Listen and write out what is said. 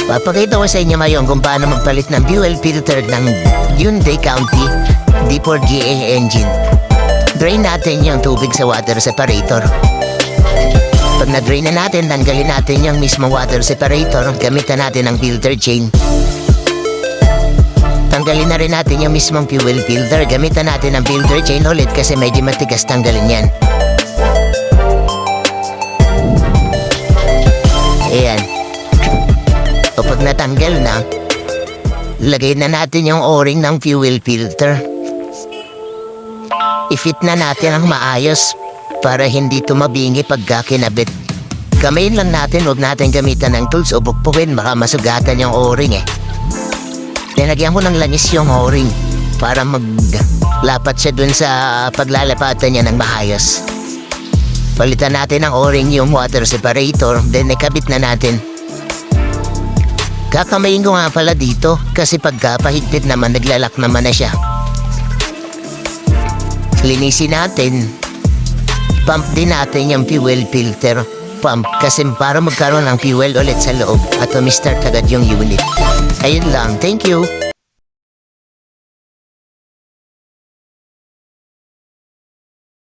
Papakita ko sa inyo ngayon kung paano magpalit ng fuel filter ng Hyundai County D4GA engine. Drain natin yung tubig sa water separator. Pag na-drain na natin, tanggalin natin yung mismo water separator. Gamitan natin ang filter chain. Tanggalin na rin natin yung mismong fuel filter. Gamitan natin ang filter chain ulit kasi medyo matigas tanggalin yan. Ayan. So pag natanggal na, lagay na natin yung o-ring ng fuel filter. I-fit na natin ang maayos para hindi tumabingi pagka kinabit. Kamayin lang natin, huwag natin gamitan ng tools o bukpukin, baka masugatan yung o-ring eh. Linagyan ko ng langis yung o-ring para maglapat siya dun sa paglalapatan niya ng maayos. Palitan natin ang o-ring yung water separator, then ikabit na natin. Kakamayin ko nga pala dito kasi pagka pahigpit naman, naglalak naman na siya. Linisin natin. Pump din natin yung fuel filter pump kasi para magkaroon ng fuel ulit sa loob at umistart agad yung unit. Ayun lang, thank you.